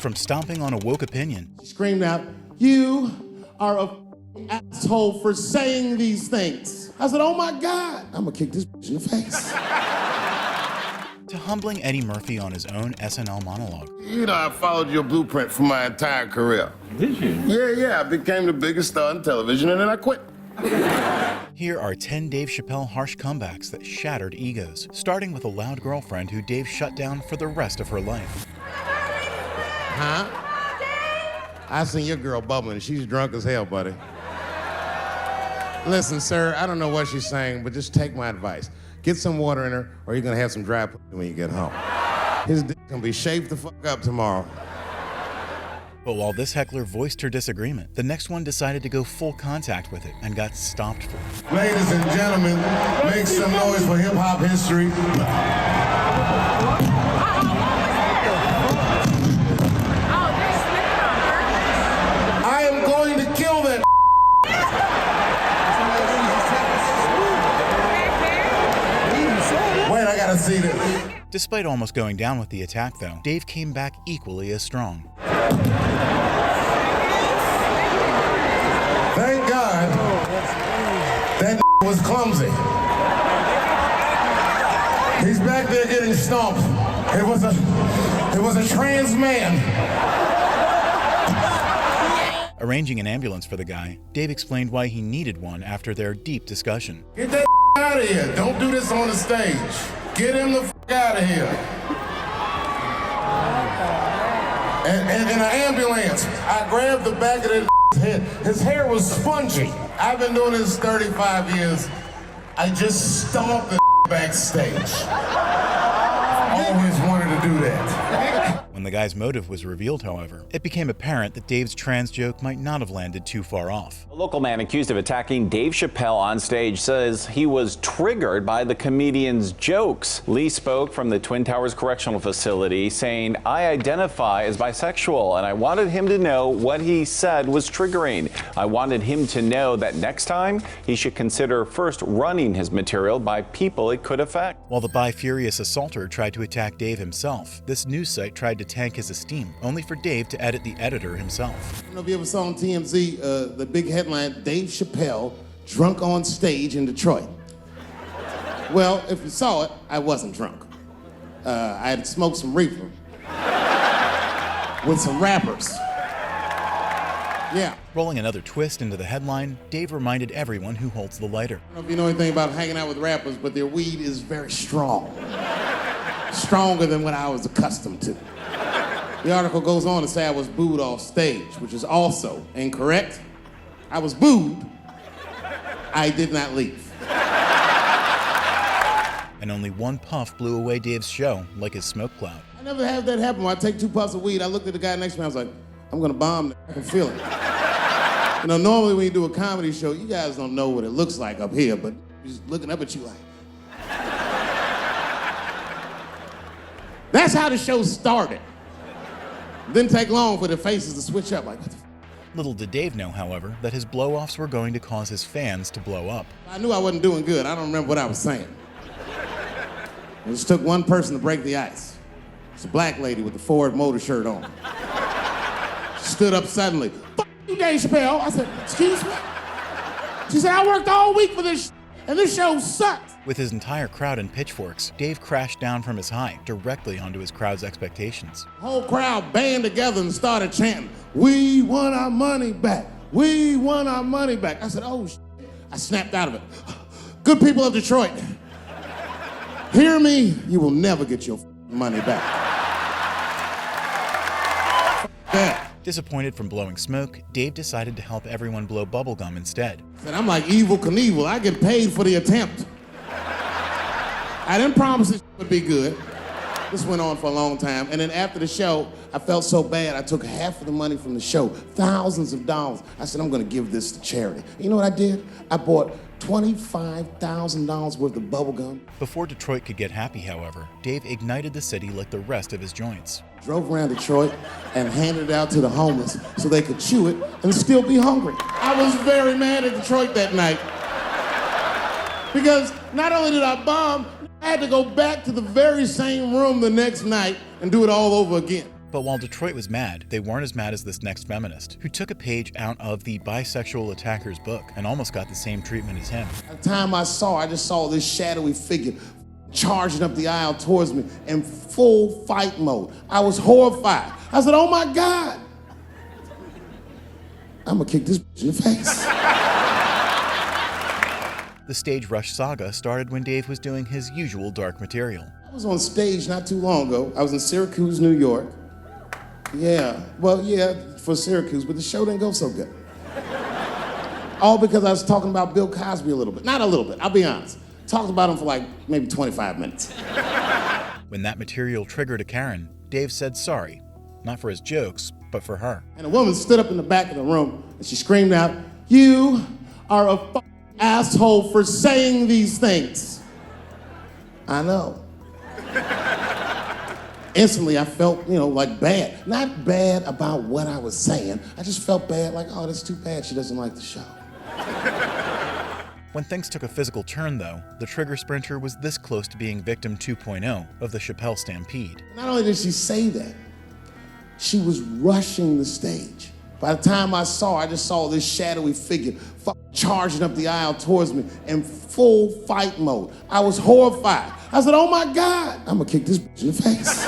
from stomping on a woke opinion. She screamed out, "You are a asshole for saying these things." I said, "Oh my God, I'm gonna kick this bitch in the face." To humbling Eddie Murphy on his own SNL monologue. You know, I followed your blueprint for my entire career. Did you? Yeah, I became the biggest star on television and then I quit. Here are 10 Dave Chappelle harsh comebacks that shattered egos, starting with a loud girlfriend who Dave shut down for the rest of her life. Huh? I seen your girl bubbling. She's drunk as hell, buddy. Listen, sir, I don't know what she's saying, but just take my advice. Get some water in her, or you're gonna have some dry pussy when you get home. His dick gonna be shaved the fuck up tomorrow. But while this heckler voiced her disagreement, the next one decided to go full contact with it and got stopped for it. Ladies and gentlemen, make some noise for hip-hop history. I am going to kill that. Wait, I gotta see this. Despite almost going down with the attack, though, Dave came back equally as strong. Thank God that was clumsy. He's back there getting stomped. It was a trans man. Arranging an ambulance for the guy, Dave explained why he needed one after their deep discussion. Get that out of here. Don't do this on the stage. Get him the out of here. And in an ambulance, I grabbed the back of his head. His hair was spongy. I've been doing this 35 years. I just stomped the backstage. Always wanted to do that. When the guy's motive was revealed, however, it became apparent that Dave's trans joke might not have landed too far off. A local man accused of attacking Dave Chappelle on stage says he was triggered by the comedian's jokes. Lee spoke from the Twin Towers Correctional Facility saying, "I identify as bisexual and I wanted him to know what he said was triggering. I wanted him to know that next time he should consider first running his material by people it could affect." While the bi-furious assaulter tried to attack Dave himself, this news site tried to tank his esteem, only for Dave to edit the editor himself. I don't know if you ever saw on TMZ the big headline, "Dave Chappelle drunk on stage in Detroit." Well, if you saw it, I wasn't drunk. I had smoked some reefer with some rappers. Yeah. Rolling another twist into the headline, Dave reminded everyone who holds the lighter. I don't know if you know anything about hanging out with rappers, but their weed is very strong. Stronger than what I was accustomed to. The article goes on to say I was booed off stage, which is also incorrect. I was booed. I did not leave. And only one puff blew away Dave's show, like his smoke cloud. I never had that happen. When I take 2 puffs of weed, I looked at the guy next to me, I was like, I'm gonna bomb, I can feel it. You know, normally when you do a comedy show, you guys don't know what it looks like up here, but he's looking up at you like. That's how the show started. Didn't take long for the faces to switch up like, what the f? Little did Dave know, however, that his blow-offs were going to cause his fans to blow up. I knew I wasn't doing good. I don't remember what I was saying. It just took one person to break the ice. It's a black lady with the Ford Motor shirt on. She stood up suddenly. "F you, Dave Chappelle." I said, "Excuse me?" She said, "I worked all week for this and this show sucked." With his entire crowd in pitchforks, Dave crashed down from his high, directly onto his crowd's expectations. The whole crowd band together and started chanting, "We want our money back. We want our money back." I said, "Oh, shit." I snapped out of it. "Good people of Detroit, hear me, you will never get your money back." That. Disappointed from blowing smoke, Dave decided to help everyone blow bubblegum instead. Said, "I'm like Evel Knievel. I get paid for the attempt." I didn't promise this would be good. This went on for a long time. And then after the show, I felt so bad, I took half of the money from the show, thousands of dollars. I said, I'm gonna give this to charity. You know what I did? I bought $25,000 worth of bubble gum. Before Detroit could get happy, however, Dave ignited the city like the rest of his joints. Drove around Detroit and handed it out to the homeless so they could chew it and still be hungry. I was very mad at Detroit that night. Because not only did I bomb, I had to go back to the very same room the next night and do it all over again. But while Detroit was mad, they weren't as mad as this next feminist, who took a page out of the bisexual attacker's book and almost got the same treatment as him. At the time I just saw this shadowy figure charging up the aisle towards me in full fight mode. I was horrified. I said, oh my God, I'm gonna kick this bitch in the face. The stage rush saga started when Dave was doing his usual dark material. I was on stage not too long ago. I was in Syracuse, New York. Yeah, for Syracuse, but the show didn't go so good. All because I was talking about Bill Cosby a little bit. Not a little bit, I'll be honest. Talked about him for like maybe 25 minutes. When that material triggered a Karen, Dave said sorry, not for his jokes, but for her. And a woman stood up in the back of the room and she screamed out, "You are a fucking asshole for saying these things." I know. Instantly I felt, like bad. Not bad about what I was saying. I just felt bad, like, oh, that's too bad she doesn't like the show. When things took a physical turn, though, the trigger sprinter was this close to being victim 2.0 of the Chappelle stampede. Not only did she say that, she was rushing the stage. By the time I just saw this shadowy figure charging up the aisle towards me in full fight mode. I was horrified. I said, oh my God, I'm gonna kick this bitch in the face.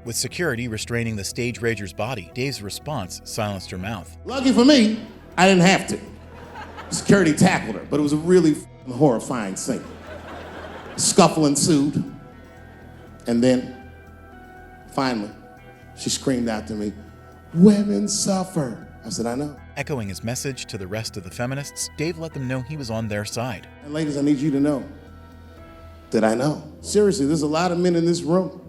With security restraining the stage rager's body, Dave's response silenced her mouth. Lucky for me, I didn't have to. Security tackled her, but it was a really horrifying scene. Scuffle ensued, and then, finally, she screamed out to me, "Women suffer." I said, I know. Echoing his message to the rest of the feminists, Dave let them know he was on their side. And ladies, I need you to know that I know. Seriously, there's a lot of men in this room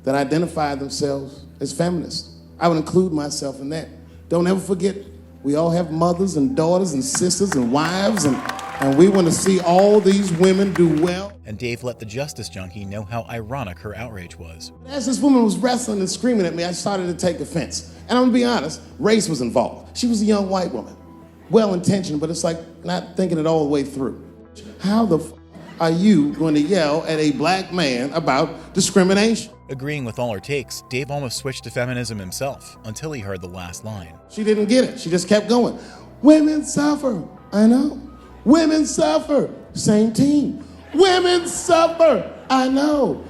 that identify themselves as feminists. I would include myself in that. Don't ever forget, we all have mothers and daughters and sisters and wives, and we want to see all these women do well. And Dave let the justice junkie know how ironic her outrage was. As this woman was wrestling and screaming at me, I started to take offense. And I'm gonna be honest, race was involved. She was a young white woman, well-intentioned, but it's like not thinking it all the way through. How the f are you going to yell at a black man about discrimination? Agreeing with all her takes, Dave almost switched to feminism himself until he heard the last line. She didn't get it. She just kept going. Women suffer. I know. Women suffer. Same team. Women suffer. I know.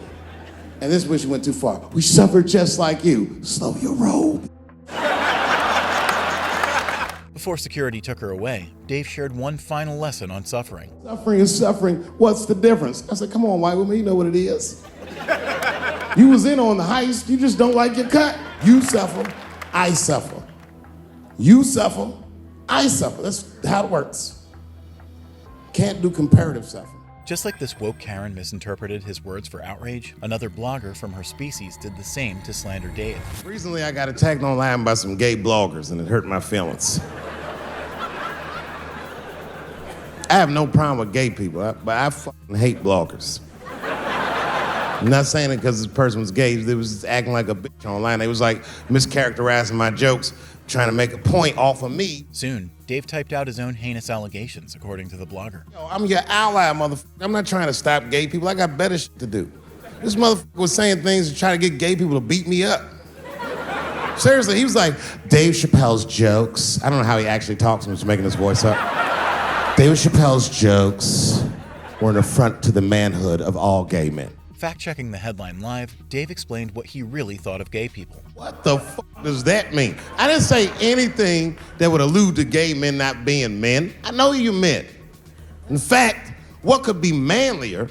And this is where she went too far. We suffer just like you. Slow your roll. Before security took her away, Dave shared one final lesson on suffering. Suffering is suffering. What's the difference? I said, come on, white woman, you know what it is. You was in on the heist, you just don't like your cut. You suffer, I suffer. You suffer, I suffer. That's how it works. Can't do comparative suffering. Just like this woke Karen misinterpreted his words for outrage, another blogger from her species did the same to slander Dave. Recently, I got attacked online by some gay bloggers, and it hurt my feelings. I have no problem with gay people, but I fucking hate bloggers. I'm not saying it because this person was gay. They was acting like a bitch online. They was like mischaracterizing my jokes, trying to make a point off of me. Soon, Dave typed out his own heinous allegations, according to the blogger. Yo, I'm your ally, motherfucker. I'm not trying to stop gay people. I got better shit to do. This motherfucker was saying things to try to get gay people to beat me up. Seriously, he was like, Dave Chappelle's jokes. I don't know how he actually talks. I'm just making his voice up. Dave Chappelle's jokes were an affront to the manhood of all gay men. Fact-checking the headline live, Dave explained what he really thought of gay people. What the fuck does that mean? I didn't say anything that would allude to gay men not being men. I know you men. In fact, what could be manlier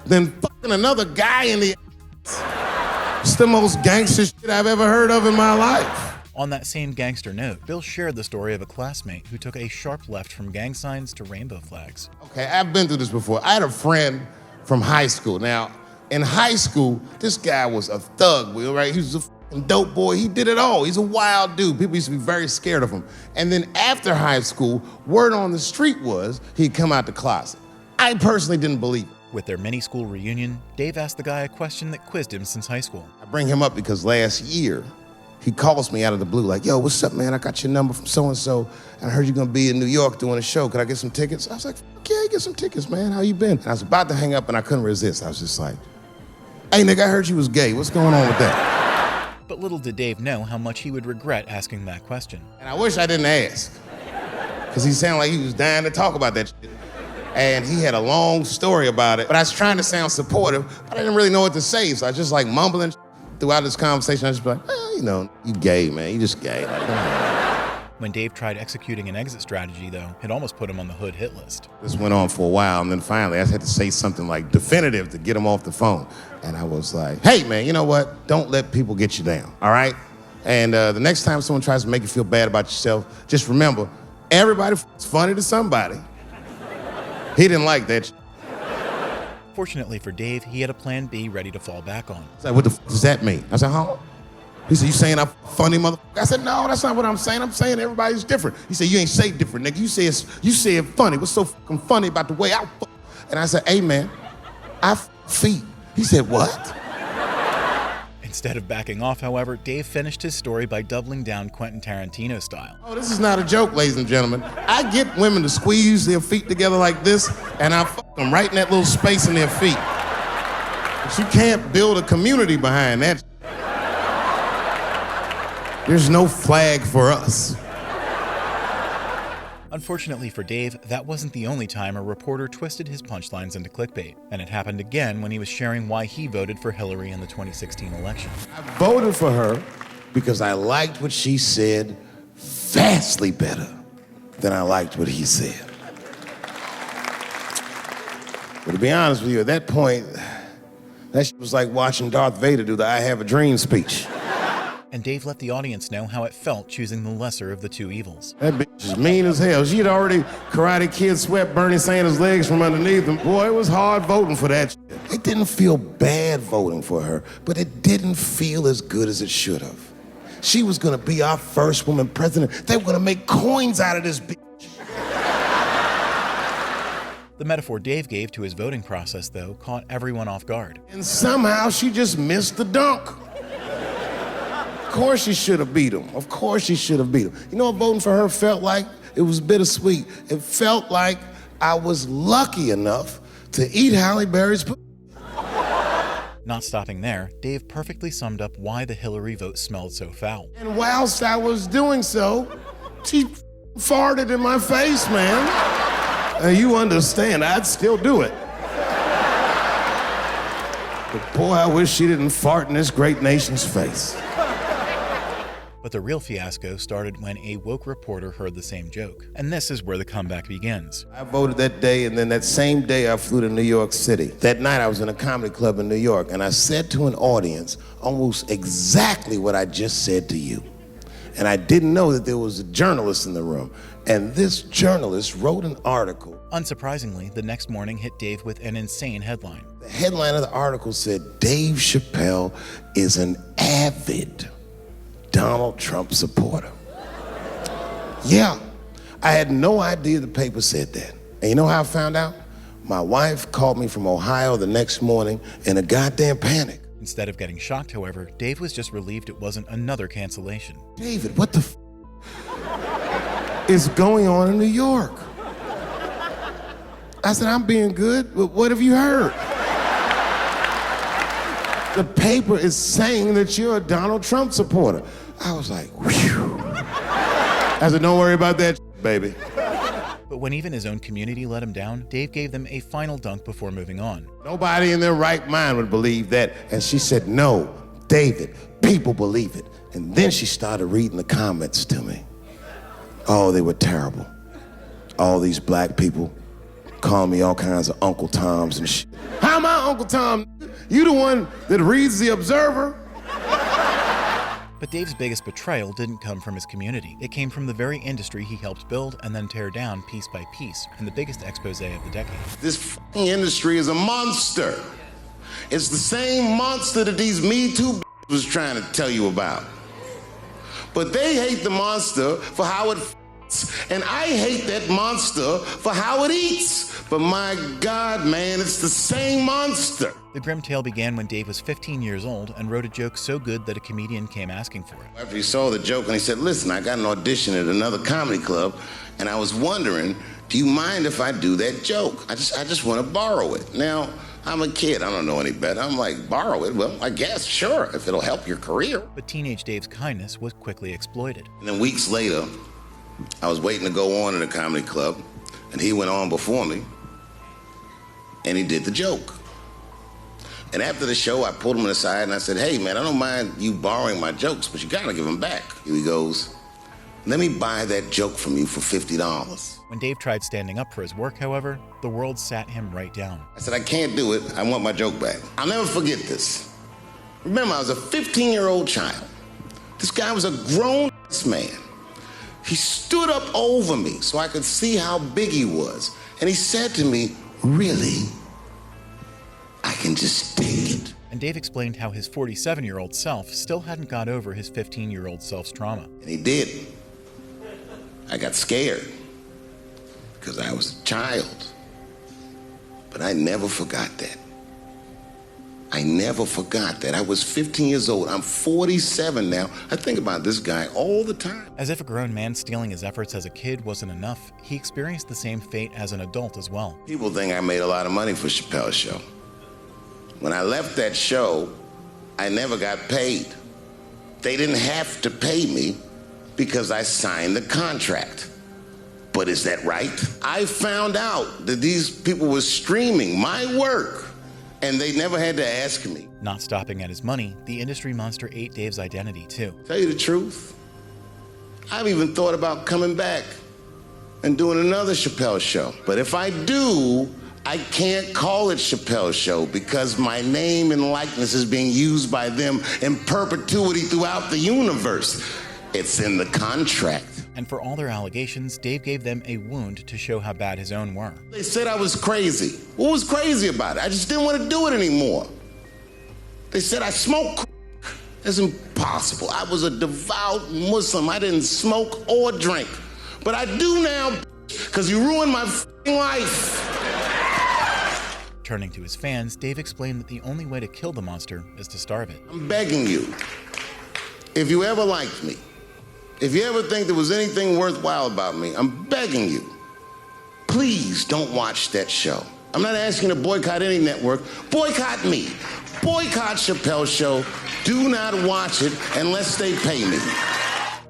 than fucking another guy in the ass? It's the most gangster shit I've ever heard of in my life. On that same gangster note, Bill shared the story of a classmate who took a sharp left from gang signs to rainbow flags. Okay, I've been through this before. I had a friend from high school. Now, in high school, this guy was a thug, Will, right? He was a fucking dope boy. He did it all. He's a wild dude. People used to be very scared of him. And then after high school, word on the street was he'd come out the closet. I personally didn't believe it. With their mini-school reunion, Dave asked the guy a question that quizzed him since high school. I bring him up because last year, he calls me out of the blue like, yo, what's up, man? I got your number from so-and-so, and I heard you're gonna be in New York doing a show. Could I get some tickets? I was like, fuck yeah, get some tickets, man. How you been? And I was about to hang up, and I couldn't resist. I was just like, Hey, nigga, I heard you was gay. What's going on with that? But little did Dave know how much he would regret asking that question. And I wish I didn't ask. Because he sounded like he was dying to talk about that shit. And he had a long story about it. But I was trying to sound supportive, but I didn't really know what to say. So I was just like mumbling throughout this conversation. I was just like, well, you know, you gay, man. You just gay. When Dave tried executing an exit strategy, though, it almost put him on the hood hit list. This went on for a while, and then finally I had to say something like definitive to get him off the phone. And I was like, hey, man, you know what? Don't let people get you down, all right? And the next time someone tries to make you feel bad about yourself, just remember, everybody's funny to somebody. He didn't like that shit. Fortunately for Dave, he had a plan B ready to fall back on. He's like, what the f does that mean? I said, huh? He said, you saying I'm funny, motherfucker? I said, no, that's not what I'm saying. I'm saying everybody's different. He said, you ain't say different, nigga. You said funny. What's so fucking funny about the way I fuck? And I said, hey, man, I feet. He said, what? Instead of backing off, however, Dave finished his story by doubling down Quentin Tarantino style. Oh, this is not a joke, ladies and gentlemen. I get women to squeeze their feet together like this, and I fuck them right in that little space in their feet. But you can't build a community behind that. There's no flag for us. Unfortunately for Dave, that wasn't the only time a reporter twisted his punchlines into clickbait, and it happened again when he was sharing why he voted for Hillary in the 2016 election. I voted for her because I liked what she said vastly better than I liked what he said. But to be honest with you, at that point, that shit was like watching Darth Vader do the I Have a Dream speech. And Dave let the audience know how it felt choosing the lesser of the two evils. That bitch is mean as hell. She had already Karate Kid swept Bernie Sanders' legs from underneath him. Boy, it was hard voting for that shit. It didn't feel bad voting for her, but it didn't feel as good as it should have. She was gonna be our first woman president. They were gonna make coins out of this bitch. The metaphor Dave gave to his voting process, though, caught everyone off guard. And somehow she just missed the dunk. Of course she should have beat him. Of course she should have beat him. You know what voting for her felt like? It was bittersweet. It felt like I was lucky enough to eat Halle Berry's pussy. Not stopping there, Dave perfectly summed up why the Hillary vote smelled so foul. And whilst I was doing so, she farted in my face, man. You understand, I'd still do it. But boy, I wish she didn't fart in this great nation's face. But the real fiasco started when a woke reporter heard the same joke. And this is where the comeback begins. I voted that day, and then that same day I flew to New York City. That night I was in a comedy club in New York, and I said to an audience almost exactly what I just said to you. And I didn't know that there was a journalist in the room. And this journalist wrote an article. Unsurprisingly, the next morning hit Dave with an insane headline. The headline of the article said, Dave Chappelle is an avid Donald Trump supporter. Yeah, I had no idea the paper said that. And you know how I found out? My wife called me from Ohio the next morning in a goddamn panic. Instead of getting shocked, however, Dave was just relieved it wasn't another cancellation. David, what the f is going on in New York? I said, I'm being good, but what have you heard? The paper is saying that you're a Donald Trump supporter. I was like, whew. I said, don't worry about that, baby. But when even his own community let him down, Dave gave them a final dunk before moving on. Nobody in their right mind would believe that. And she said, no, David, people believe it. And then she started reading the comments to me. Oh, they were terrible. All these black people calling me all kinds of Uncle Toms and shit. How am I Uncle Tom? You the one that reads the Observer? But Dave's biggest betrayal didn't come from his community. It came from the very industry he helped build and then tear down piece by piece in the biggest expose of the decade. This fucking industry is a monster. It's the same monster that these Me Too was trying to tell you about. But they hate the monster for how it and I hate that monster for how it eats. But my God, man, it's the same monster. The grim tale began when Dave was 15 years old and wrote a joke so good that a comedian came asking for it. After he saw the joke and he said, listen, I got an audition at another comedy club and I was wondering, do you mind if I do that joke? I just want to borrow it. Now, I'm a kid, I don't know any better. I'm like, borrow it? Well, I guess, sure, if it'll help your career. But teenage Dave's kindness was quickly exploited. And then weeks later, I was waiting to go on in a comedy club, and he went on before me, and he did the joke. And after the show, I pulled him aside and I said, hey, man, I don't mind you borrowing my jokes, but you gotta give them back. He goes, let me buy that joke from you for $50. When Dave tried standing up for his work, however, the world sat him right down. I said, I can't do it. I want my joke back. I'll never forget this. Remember, I was a 15-year-old child. This guy was a grown man. He stood up over me so I could see how big he was. And he said to me, really? I can just take it. And Dave explained how his 47-year-old self still hadn't got over his 15-year-old self's trauma. And he did. I got scared because I was a child. But I never forgot that. I never forgot that. I was 15 years old. I'm 47 now. I think about this guy all the time. As if a grown man stealing his efforts as a kid wasn't enough, he experienced the same fate as an adult as well. People think I made a lot of money for Chappelle's show. When I left that show, I never got paid. They didn't have to pay me because I signed the contract. But is that right? I found out that these people were streaming my work, and they never had to ask me. Not stopping at his money, the industry monster ate Dave's identity too. Tell you the truth, I've even thought about coming back and doing another Chappelle show. But if I do, I can't call it Chappelle Show because my name and likeness is being used by them in perpetuity throughout the universe. It's in the contract. And for all their allegations, Dave gave them a wound to show how bad his own were. They said I was crazy. What was crazy about it? I just didn't want to do it anymore. They said I smoked crack. That's impossible. I was a devout Muslim. I didn't smoke or drink. But I do now because you ruined my life. Turning to his fans, Dave explained that the only way to kill the monster is to starve it. I'm begging you, if you ever liked me, if you ever think there was anything worthwhile about me, I'm begging you, please don't watch that show. I'm not asking you to boycott any network. Boycott me. Boycott Chappelle's show. Do not watch it unless they pay me.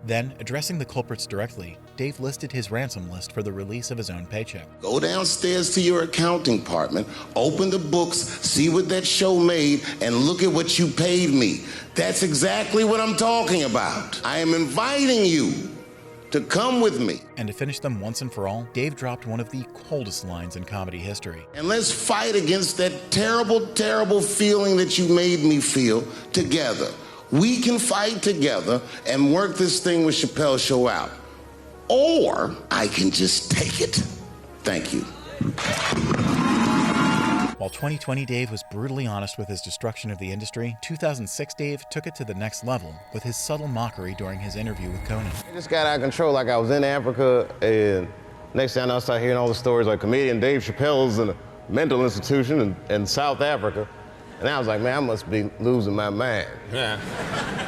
Then, addressing the culprits directly, Dave listed his ransom list for the release of his own paycheck. Go downstairs to your accounting department, open the books, see what that show made, and look at what you paid me. That's exactly what I'm talking about. I am inviting you to come with me. And to finish them once and for all, Dave dropped one of the coldest lines in comedy history. And let's fight against that terrible, terrible feeling that you made me feel together. We can fight together and work this thing with Chappelle's show out. Or I can just take it. Thank you. While 2020 Dave was brutally honest with his destruction of the industry, 2006 Dave took it to the next level with his subtle mockery during his interview with Conan. It just got out of control. Like I was in Africa, and next thing I started hearing all the stories like comedian Dave Chappelle's in a mental institution in South Africa. And I was like, man, I must be losing my mind. Yeah.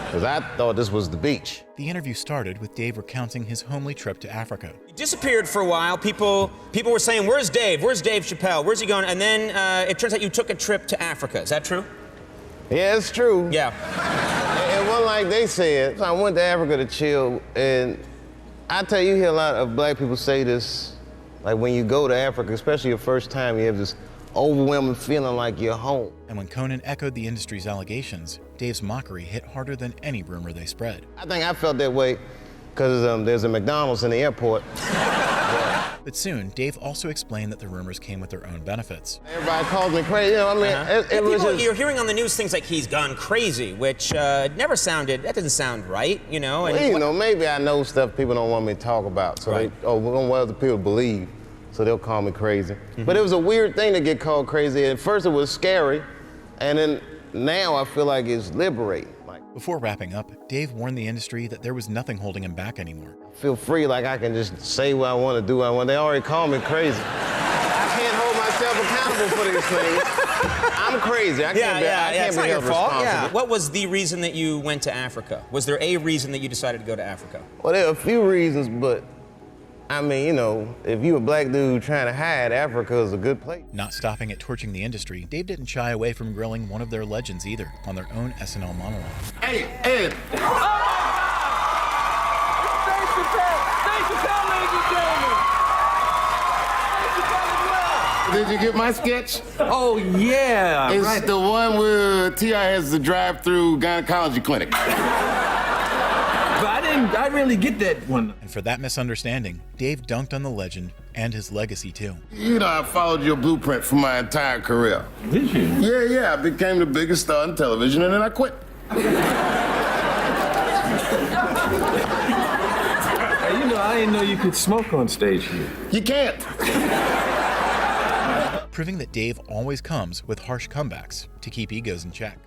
Because I thought this was the beach. The interview started with Dave recounting his homely trip to Africa. He disappeared for a while. People were saying, where's Dave? Where's Dave Chappelle? Where's he going? And then it turns out you took a trip to Africa. Is that true? Yeah, it's true. Yeah. It wasn't like they said. So I went to Africa to chill, and I tell you, you hear a lot of black people say this, like when you go to Africa, especially your first time, you have this overwhelming feeling like you're home. And when Conan echoed the industry's allegations, Dave's mockery hit harder than any rumor they spread. I think I felt that way because there's a McDonald's in the airport. But soon, Dave also explained that the rumors came with their own benefits. Everybody calls me crazy. You know, I mean, it was just... You're hearing on the news things like he's gone crazy, which never sounded, that doesn't sound right, you know? And well, you know, maybe I know stuff people don't want me to talk about. So right. we don't want other people to believe. So they'll call me crazy. But it was a weird thing to get called crazy. At first it was scary, and then now I feel like it's liberating. Before wrapping up, Dave warned the industry that there was nothing holding him back anymore. I feel free, like I can just say what I want to do what I want. They already call me crazy. I can't hold myself accountable for these things. I'm crazy. I can't be held responsible. Yeah. What was the reason that you went to Africa? Was there a reason that you decided to go to Africa? Well, there are a few reasons, but I mean, you know, if you a black dude trying to hide, Africa is a good place. Not stopping at torching the industry, Dave didn't shy away from grilling one of their legends either on their own SNL monologue. Hey, Ed. Dave Chappelle! Dave Chappelle, ladies and gentlemen! Dave Chappelle as well! Did you get my sketch? Oh, yeah. It's right. the one where T.I. has the drive-through gynecology clinic. But I really get that one. And for that misunderstanding, Dave dunked on the legend and his legacy too. You know, I followed your blueprint for my entire career. Did you? Yeah, I became the biggest star on television, and then I quit. Hey, you know, I didn't know you could smoke on stage here. You can't. Proving that Dave always comes with harsh comebacks to keep egos in check.